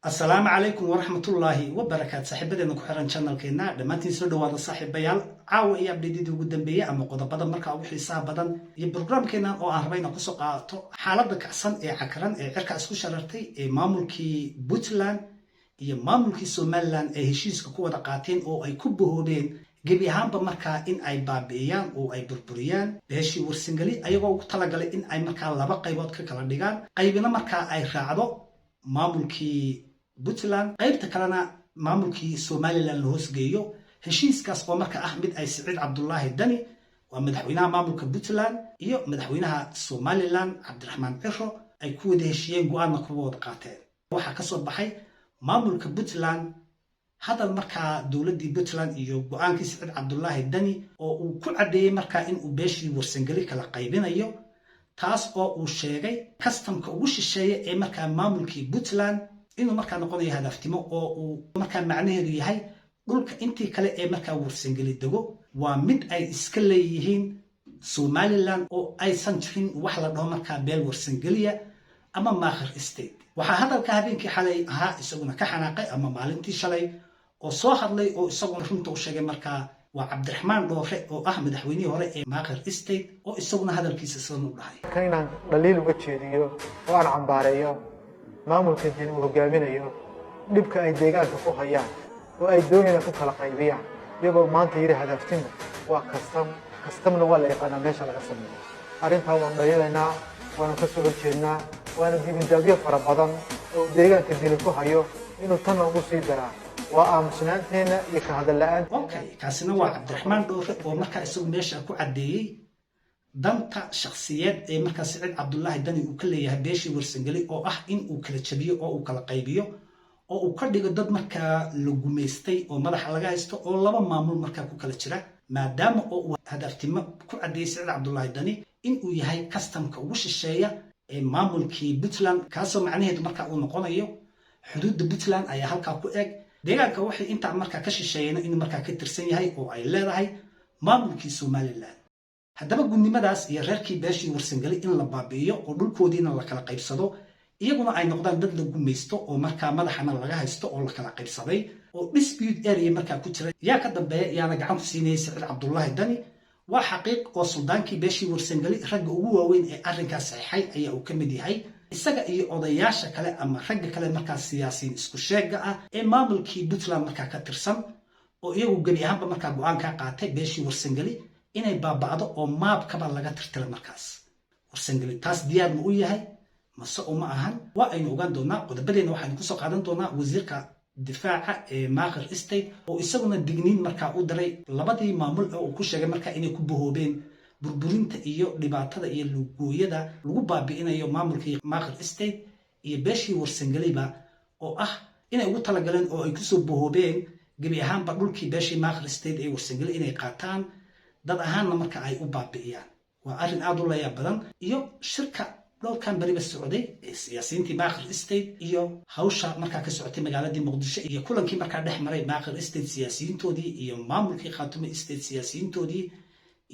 السلام عليكم ورحمة الله وبركاته صاحبتنا كحران channel كينا دمانتين سو dhawaada saaxiibayaal caawa iyo update-yadii ugu dambeeyay ama qodobada markaa ugu xiisaha badan iyo barnaamijkeena oo aan rabayna ku soo qaato xaaladda kacsan ee cakaran ee cirka isku sharartay ee maamulkii Puntland iyo maamulkii Somaliland ee heshiiska ku wada qaateen oo ay ku bohoodeen gebi ahaanba markaa in ay baabi'iyaan oo ay burburiyaan beeshii warsangali ayagoo ugu talagalay in ay markaa laba qaybood ka kala dhigaan qaybina markaa ay raacdo maamulkii Puntland qaybta kalena maamulkii Somaliland la hoosgeeyo heshiiskaas oo markaa ah mid ay Siciid Cabdullaahi Dani waa madaxweynaha maamulka Puntland iyo madaxweynaha Somaliland Cabdiraxmaan Ciro ay ku wada heshiiyeen go'aanna ku wada qaateen waxa ka soo baxay maamulka Puntland hadal markaa dawladii Puntland iyo go'aankii Siciid Cabdullaahi Dani oo uu ku cadeeyay markaa in uu beeshii warsangali kala qaybinayo taas oo uu sheegay customka ugu shisheeye ee markaa maamulkii Puntland inuu markaa noqonayo hadaftimo oo uu markaa macnaheedu yahay dhulka intii kale ee markaa warsangali dago waa mid ay iska leeyihiin Somaliland oo aysan jirin wax la dhaho markaa beel warsangaliya ama maakhir state waxa hadalka habeenkii xalay ahaa isaguna ka xanaaqay ama maalintii shalay oo soo hadlay oo isaguna runta u sheegay markaa waa Cabdiraxmaan Dhoore oo ah madaxweynihii hore ee maakhir state oo isaguna hadalkiisa sidan u dhahay keenan dhaliil uga jeediyo oo aan cambaareeyo maamulka diin uu hogaaminayo dhibka ay deegaanka ku hayaan oo ay doonayaan ku kala qaybiyaan iyagoo maanta yiri hadaftina waa kastamna waa la yaqaanaa meesha laga sameeyo arrintaa waan dhaliilaynaa waan ka soo horjeednaa waana dibindaabyo fara badan oo deegaanka diin ku hayo inuu tan ugu sii daraa waa aamusnaanteena iyo ka hadal la'aan kaasina waa Cabdiraxmaan Dhoore oo markaa isagu meesha ku cadeeyay danta shakhsiyeed ee markaa Siciid Cabdullaahi Dani uu ka leeyahay beeshii warsangali oo ah in uu kala jabiyo oo uu kala qaybiyo oo uu ka dhigo dad markaa la gumeystay oo madaxa laga haysto oo laba maamul markaa ku kala jira maadaama oo uu hadaftimo ku cadeeyay Siciid Cabdullaahi Dani in uu yahay customka ugu shisheeya ee maamulkii Puntland kaasoo macnaheedu markaa uu noqonayo xuduudda Puntland ayaa halkaa ku eg deegaanka waxay inta markaa ka shisheeyeen in markaa ka tirsan yahay oo ay leedahay maamulkii Somaliland haddaba gudnimadaas iyo reerkii beeshii warsangali in la baabi'iyo oo dhulkoodiina la kala qaybsado iyaguna ay noqdaan dad la gumaysto oo markaa madaxana laga haysto oo la kala qaybsaday oo dispute area markaa ku jira yaa ka dambeeya yaana gacan ku siinayay Siciid Cabdullaahi Dani waa xaqiiq oo suldaankii beeshii warsangali ragga ugu waaweyn ee arrinkaas saxay ayaa uu ka mid yahay isaga iyo odayaasha kale ama ragga kale markaa siyaasiyiin isku sheega ah ee maamulkii Puntland markaa ka tirsan oo iyagu gebi ahaanba markaa go'aan ka qaatay beeshii warsangali inay baaba'do oo maabkaba laga tirtiro markaas warsangali taas diyaar ma u yahay mase uma ahan waa aynu ogaan doonaa qodobadeena waxaynu ku soo qaadan doonaa wasiirka difaaca ee maakhir state oo isaguna digniin markaa u diray labadii maamul oo uu ku sheegay markaa inay ku bohoobeen burburinta iyo dhibaatada iyo lugooyada lagu baabi'inayo maamulkii maakhir state iyo beeshii warsangaliba oo ah inay ugu talagaleen oo ay kusoo bohoobeen gebi ahaanba dhulkii beeshii maakhir state ee warsangali inay qaataan dad ahaanna marka ay u baabi'iyaan waa arrin aad u layaab badan iyo shirka dhowrkan bariba socday ee siyaasiyiintii maakhir state iyo hawsha markaa ka socotay magaaladii muqdisho iyo kulankii markaa dhex maray maakhir state siyaasiyiintoodii iyo maamulkii khaatume state siyaasiyiintoodii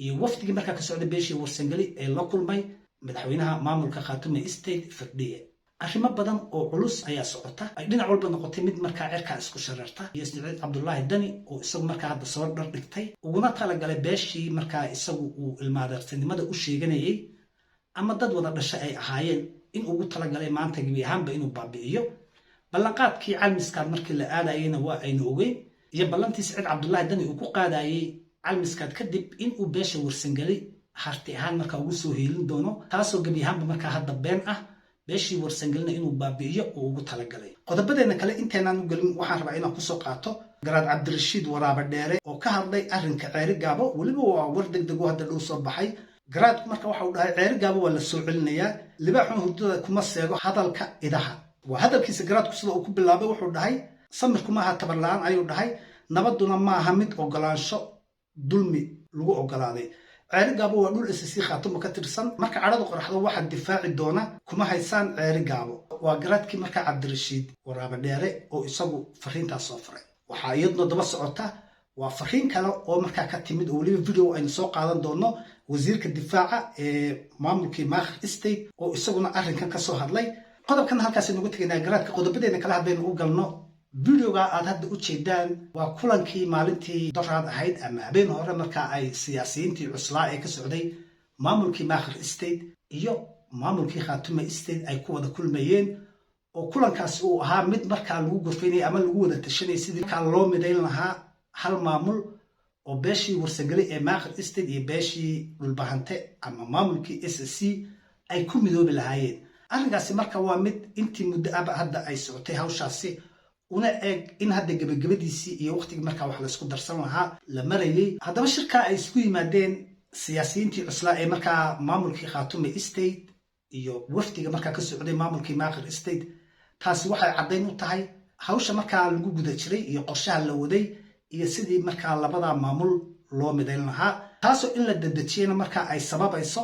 iyo wafdigii markaa ka socday beeshii warsangali ee la kulmay madaxweynaha maamulka khaatume state Firdhiye arrimo badan oo culus ayaa socota ay dhinac walba noqotay mid markaa cirka isku shararta iyo Siciid Cabdullaahi Dani oo isagu markaa hadda soo dhar dhigtay uguna talagalay beeshii markaa isagu uu ilmaadeertinimada u sheeganayay ama dad wada dhashay ay ahaayeen in ugu talagalay maanta gebi ahaanba inuu baabi'iyo ballanqaadkii calmiskaad markii la aadayayna waa aynu ogeyn iyo ballantii Siciid Cabdullaahi Dani uu ku qaadayay calmiskaad kadib in uu beesha warsangali harti ahaan markaa ugu soo heelin doono taasoo gebi ahaanba markaa hadda been ah beeshii warsangalina inuu baabi'iyo oo ugu talagalay qodobadeena kale inteenaan u gelin waxaan rabaa inaan kusoo qaato garaad Cabdirashiid Waraabe Dheere oo ka hadlay arrinka Ceeri Gaabo weliba waa war degdeg oo hadda dhow soo baxay garaad marka waxa uu dhahay Ceeri Gaabo waa la soo celinayaa libaaxun hurdada kuma seego hadalka idaha waa hadalkiisa garaadku sida uu ku bilaabay wuxuu dhahay samirku ma aha tabar la'aan ayuu dhahay nabaduna ma aha mid ogolaansho dulmi lagu ogolaaday Ceeri Gaabo waa dhul SSC Khaatumo ka tirsan marka caradu qorxdo waxa difaaci doona kuma haysaan Ceeri Gaabo waa garaadkii marka Cabdirashiid Waraabe Dheere oo isagu fariintaas soo faray waxa iyadoo daba socota waa fariin kale oo markaa ka timid oo waliba video aynu soo qaadan doono wasiirka difaaca ee maamulkii maakhir state oo isaguna arrinkan ka soo hadlay qodobkan halkaas nagu tegaynaa garaadka qodobadeena kala hadlaynu u galno videoga aad hadda u jeedaan waa kulankii maalintii doraad ahayd ama habeen hore markaa ay siyaasiyiintii cuslaa ee ka socday maamulkii Maakhir State iyo maamulkii Khaatume State ay ku wada kulmayeen oo kulankaas uu ahaa mid markaa lagu gorfaynay ama lagu wada tashanay sidii markaa loo midayn lahaa hal maamul oo beeshii Warsangeli ee Maakhir State iyo beeshii Dhulbahante ama maamulkii SSC ay ku midoobi lahaayeen arrinkaasi marka waa mid intii muddo ah hadda ay socotay hawshaasi una eeg in hadda gabagabadiisii iyo waqtigii markaa wax la isku darsan lahaa la marayay haddaba shirka ay isku yimaadeen siyaasiyiintii cuslaa ee markaa maamulkii Khaatume State iyo wafdiga markaa ka socday maamulkii Maakhir State taasi waxay caddayn u tahay hawsha markaa lagu guda jiray iyo qorshaha la waday iyo sidii markaa labada maamul loo midayn lahaa taasoo in la dadajiyana markaa ay sababayso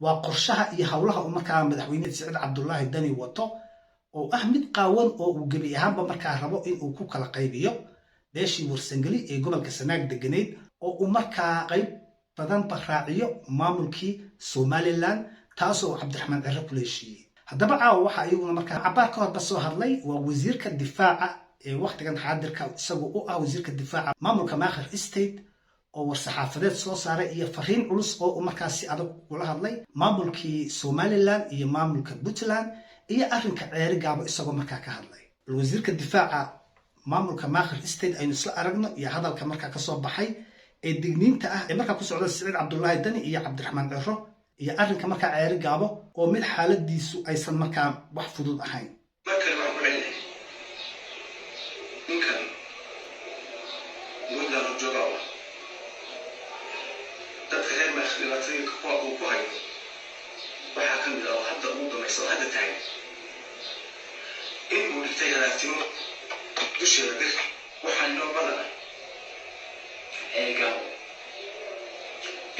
waa qorshaha iyo hawlaha uu markaa madaxweyne Siciid Cabdullaahi Dani wato oo ah mid qaawan oo uu gebi ahaanba markaa rabo in uu ku kala qaybiyo beeshii Warsangeli ee gobolka Sanaag deganeed oo uu markaa qayb badan raaciyo maamulkii Somaliland taasoo Cabdiraxmaan Cirre ku leeshiyay haddaba caawa waxa iyaguna markaa cabaar ka horba soo hadlay waa wasiirka difaaca ee waqtigan xaadirka isagu u ah wasiirka difaaca maamulka Maakhir State oo war-saxaafadeed soo saaray iyo fariin culus oo uu markaa si adag kula hadlay maamulkii Somaliland iyo maamulka Puntland iyo arrinka ceeri gaabo isagoo markaa ka hadlay wasiirka difaaca maamulka Maakhir State aynu isla aragno iyo hadalka markaa ka soo baxay ee digniinta ah ee markaa ku socda Siciid Cabdullaahi Dani iyo Cabdiraxmaan Cirre iyo arrinka markaa ceeri gaabo oo mid xaaladiisu aysan markaa wax fudud ahayn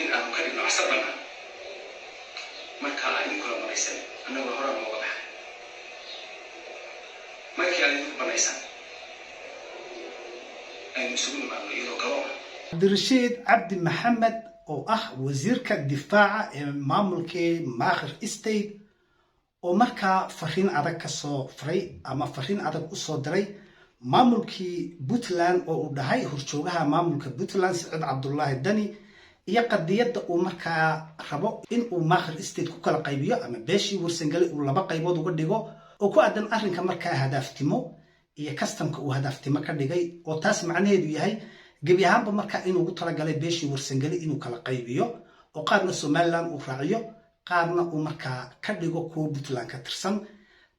in aanu ka dhigno casar bannaan markaa idinku la banaysan annagoo hore nooga baxay markii aad idinku banaysan aynu isugu nimaadno iyadoo gaboona Cabdirashiid Cabdi Maxamed oo ah wasiirka difaaca ee maamulkii Maakhir State oo markaa fariin adag ka soo faray ama fariin adag u soo diray maamulkii Puntland oo uu dhahay horjoogaha maamulka Puntland Siciid Cabdullaahi Dani iyo qadiyada uu markaa rabo in uu Maakhir State ku kala qaybiyo ama beeshii Warsangeli uu laba qaybood uga dhigo oo ku aadan arrinka markaa hadaaftimo iyo kastamka uu hadaaftimo ka dhigay oo taas macnaheedu yahay gebi ahaanba markaa inuu ugu talagalay beeshii Warsangeli inuu kala qaybiyo oo qaarna Somaliland uu raaciyo qaarna uu markaa ka dhigo kuwa Puntland ka tirsan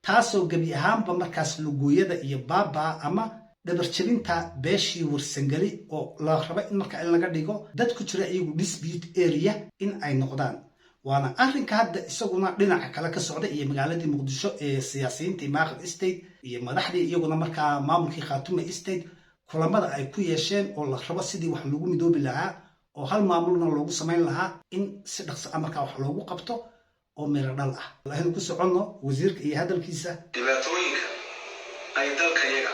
taasoo gebi ahaanba markaas lugooyada iyo baaba ama dhabarjabinta beeshii Warsangeli oo la rabo in markaa in laga dhigo dad ku jira iyagu dispute area in ay noqdaan waana arrinka hadda isaguna dhinaca kale ka socda iyo magaaladii Muqdisho ee siyaasiyiintii Maakhir State iyo madaxdii iyaguna markaa maamulkii Khaatume State kulamada ay ku yeesheen oo la rabo sidii wax lagu midoobi lahaa oo hal maamulna loogu samayn lahaa in si dhaqso ah markaa wax loogu qabto oo miro dhal ah waxaynu ku soconno wasiirka iyo hadalkiisa dhibaatooyinka ay dalkayaga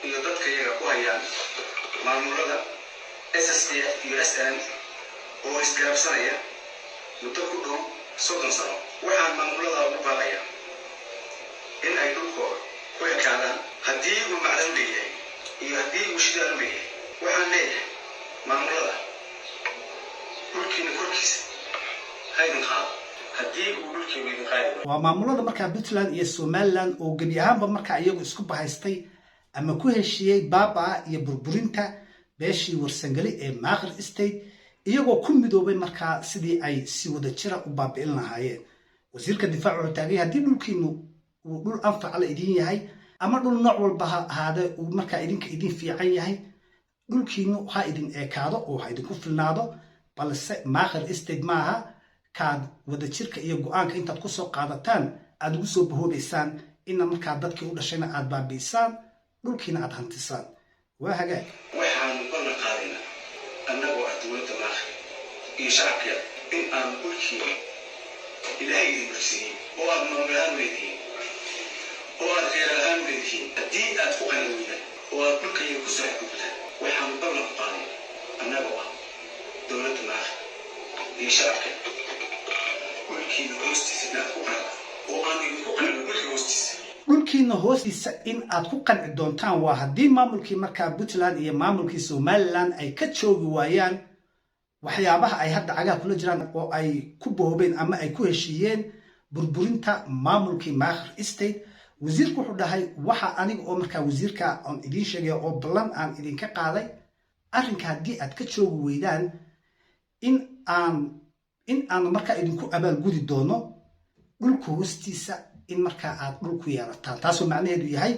iyo dadkayaga ku hayaan maamulada SSDF iyo SN oo isgaabsanaya muddo ku dhow 30 sano waxaan maamulada ugu baaqaya in ay dhulkooda ku ekaadaan haddii uu macdan leeyahay iyo haddii uu shidaal leeyahay waxaan leeyahay maamulada dhulkiina korkiisa haydin qaado haddii uu dhulkiina idin qaadi waa maamulada markaa Puntland iyo Somaliland oo gebi ahaanba markaa iyagu isku bahaystay ama ku heshiiyey baaba iyo burburinta beeshii Warsangeli ee Maakhir State iyagoo ku midoobay markaa sidii ay si wada jira u baabi'in lahaayeen wasiirka difaaca wuxuu taagay haddii dhulkiinu uu dhul anfac la idin yahay ama dhul nooc walba ha ahaade uu markaa idinka idin fiican yahay dhulkiinu ha idin eekaado oo ha idinku filnaado balse Maakhir State maaha kaad wada jirka iyo go'aanka intaad ku soo qaadataan aad ugu soo bahoobaysaan inna markaa dadkii u dhashayna aad baabi'isaan dhulkiina aad hantisaan waa hagaag waxaan ballan qaadayna annagoo ah dowladda Maakhir iyo shacabkeeda in aan dhulkiina ilaahay idin barsiiyey oo aad nolol ahaan leedihiin oo aad khayr ahaan leedihiin haddii aad ku qanaweyda oo aad dhulkayga ku soo xadgudubtaan waxaan ballan qaaday annagoo ah dowladda Maakhir iyo shacabkeeda dhulkiina hoostiisa inaad ku qanada oo aan idinku qanan dhulka hoostiisa dhulkiina hoostiisa in aad ku qanci doontaan waa haddii maamulkii markaa Puntland iyo maamulkii Somaliland ay ka joogi waayaan waxyaabaha ay hadda cagaha kula jiraan oo ay ku boobeen ama ay ku heshiiyeen burburinta maamulkii Maakhir State. wasiirku wuxuu dhahay waxa aniga oo markaa wasiirka aan idin sheegay oo ballan aan idinka qaaday arrinka haddii aad ka joogi weydaan in aan markaa idinku abaalgudi doono dhulka hoostiisa in markaa aad dhulku yeelataan. taasoo macnaheedu yahay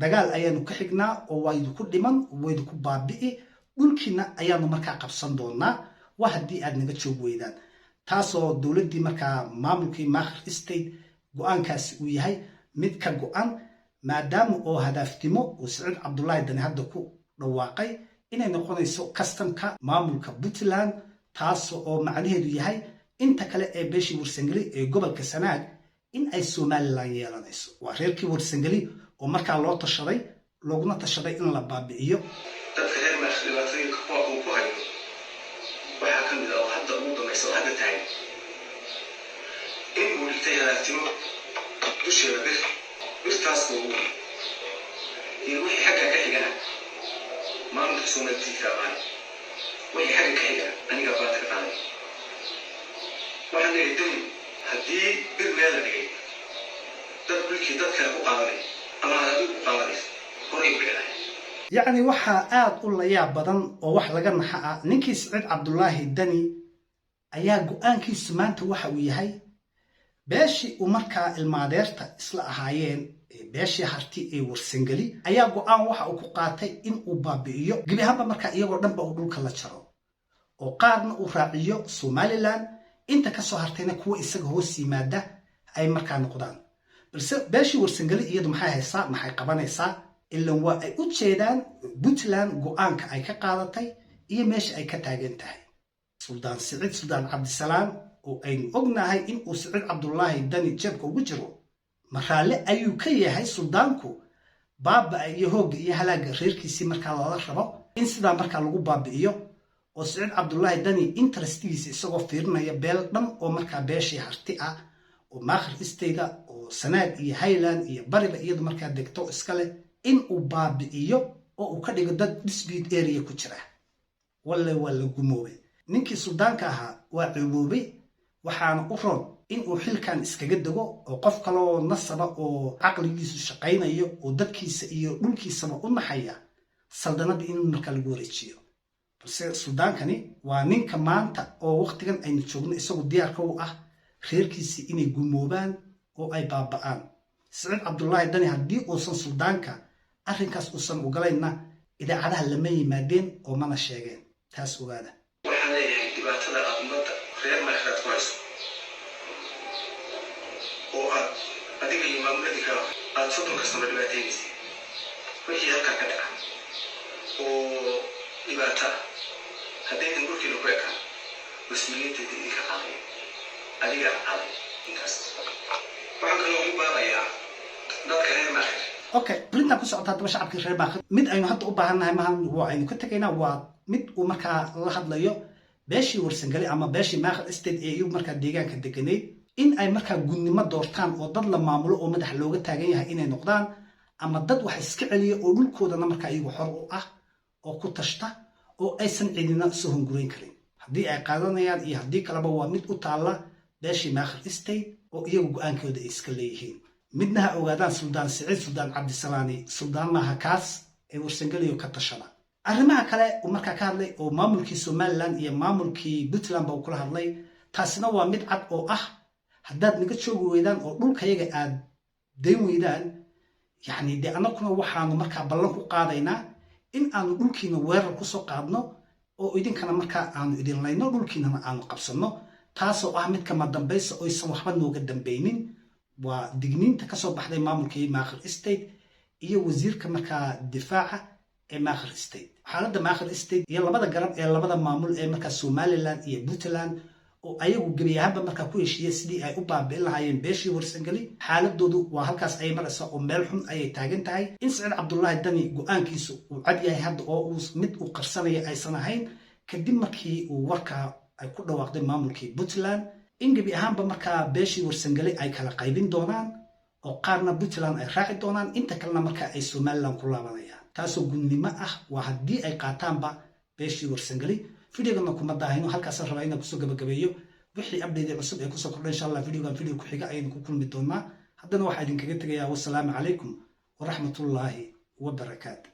dagaal ayaanu ka xignaa oo waa idinku dhiman waa idinku baabi'i dhulkiina ayaanu markaa qabsan doonaa waa haddii aad naga joogi weydaan. taasoo dowladdii markaa maamulkii Maakhir State go-aankaasi uu yahay mid ka go-an maadaama oo hadaaftimo uu Siciid Cabdullaahi Dani hadda ku dhawaaqay inay noqonayso kastamka maamulka Puntland. taasoo macnaheedu yahay inta kale ee beeshii Warsangeli ee gobolka Sanaag in ay Somaliland yeelanayso. waa reerkii Warsangeli oo markaa loo tashaday looguna tashaday in la baabi'iyo. dadka reer Maakhir dhibaatooyinka kuwa uu ku hayo waxaa ka mid ah oo hadda ugu dambaysa oo hadda tahay in uu dhigtay hadaaftimo dusheeda birtaas iyo wixii xagga ka xigana maamulka Somaliland kaamaan wixii xagga ka xigana aniga baa ka qaaday. waxaan leeyahay haddii bir meel la dhigay dad dhulkii dad kale ku qaadanay ama haddii ku qaadanayso horay ku dhacay. yacni waxaa aad u layaab badan oo wax laga naxa ah ninkii Siciid Cabdullaahi Dani ayaa go-aankiisu maanta waxa uu yahay beeshii uu markaa ilmaadeerta isla ahaayeen beeshii harti ee Warsangeli ayaa go-aan waxa uu ku qaatay in uu baabi'iyo gebi ahaanba markaa iyagoo dhanba uu dhulka la jaro oo qaarna uu raaciyo Somaliland inta ka soo hartayna kuwa isaga hoos yimaada ay markaa noqdaan. balse beeshii Warsangeli iyadu maxay haysaa maxay qabanaysaa ilan waa ay u jeedaan Puntland go-aanka ay ka qaadatay iyo meesha ay ka taagan tahay. Suldaan Siciid Suldaan Cabdisalaam oo aynu ognahay in uu Siciid Cabdullaahi Dani jeebka ugu jiro maraalle ayuu ka yahay suldaanku baaba iyo hoogga iyo halaaga reerkiisii markaa loola rabo in sidaa markaa lagu baabi'iyo oo Siciid Cabdullaahi Dani interestigiisa isagoo fiirinaya beel dhan oo markaa beeshii harti ah oo Maakhir State oo Sanaag iyo Highland iyo bariba iyadu markaa degto iskale in uu baabi'iyo oo uu ka dhigo dad dispute area ku jira. walla waa la gumoobay ninkii suldaanka ahaa waa ciwoobay waxaana u roon in uu xilkan iskaga dego oo qof kale oo nasaba oo caqligiisu shaqaynayo oo dadkiisa iyo dhulkiisaba u naxaya saldanada in markaa lagu wareejiyo. balse suldaankani waa ninka maanta oo waqtigan aynu joogno isagu diyaarka u ah reerkiisii inay gumoobaan oo ay baaba'aan. Siciid Cabdullaahi Dani haddii uusan suldaanka arrinkaas uusan ogolayna idaacadaha lama yimaadeen oo mana sheegeen. taas ogaada. waxaan leeyahay dhibaatada aad ummadda reer Maakhir ku hayso oo adiga iyo maamuladii kale aad soddon kastaba dhibaataynaysa wixii halkaa ka dhaca oo dhibaata haddaydan dhulkiina ku ekaan mas-uuliyadeeda idinka qaaday adigaa qaaday intaas. waxaan kaloo ugu baabayaa dadka reer Maakhir. okay brintan ku socota haddaba shacabkii reer Maakhir mid aynu hadda u baahannahay maahan waa aynu ka tegaynaa waa mid uu markaa la hadlayo beeshii Warsangeli ama beeshii Maakhir State ee iyagu markaa deegaanka deganeyd in ay markaa gudnimo doortaan oo dad la maamulo oo madax looga taagan yahay inay noqdaan ama dad wax iska celiya oo dhulkoodana markaa iyagu xor u ah oo ku tashta oo aysan cidina soo hungurayn karin. haddii ay qaadanayaan iyo haddii kaleba waa mid u taalla beeshii Maakhir State oo iyagu go-aankooda ay iska leeyihiin. midna ha ogaadaan Suldaan Siciid Suldaan Cabdisalaani suldaanaha kaas ee Warsangeli ka tashada. arrimaha kale uu markaa ka hadlay oo maamulkii Somaliland iyo maamulkii Puntland ba uu kula hadlay taasina waa mid cad oo ah haddaad naga joogi weydaan oo dhulkayaga aad dayn weydaan yacni dee annaguna waxaanu markaa ballan ku qaadaynaa in aanu dhulkiina weerar kusoo qaadno oo idinkana markaa aanu idin layno dhulkiinana aanu qabsanno. taasoo ah mid kama dambaysa oysan waxba nooga dambaynin. waa digniinta kasoo baxday maamulkii Maakhir State iyo wasiirka markaa difaaca ee Maakhir State. xaaladda Maakhir State iyo labada garab ee labada maamul ee markaa Somaliland iyo Puntland oo ayagu gebi ahaanba markaa ku heshiiyey sidii ay u baabi'in lahaayeen beeshii Warsangeli xaaladoodu waa halkaas ay maraysa oo meel xun ayay taagan tahay. in Siciid Cabdullaahi Dani go-aankiisu uu cad yahay hadda oo uu mid uu qarsanaya aysan ahayn kadib markii uu warkaa ay ku dhawaaqday maamulkii Puntland in gebi ahaanba markaa beeshii Warsangeli ay kala qaybin doonaan oo qaarna Puntland ay raaci doonaan inta kalena marka ay Somaliland ku laabanayaan taasoo gudnimo ah waa haddii ay qaataanba beeshii warsangeli videogana kuma daahino halkaas rabaa inaan kusoo gabagabeeyo wixii update cusub ee kusoo kordhay insha Allah videogan video ku xiga ayaan ku kulmi doonaa haddana waxaan idinkaga tegayaa wassalaamu calaykum ورحمة الله وبركاته.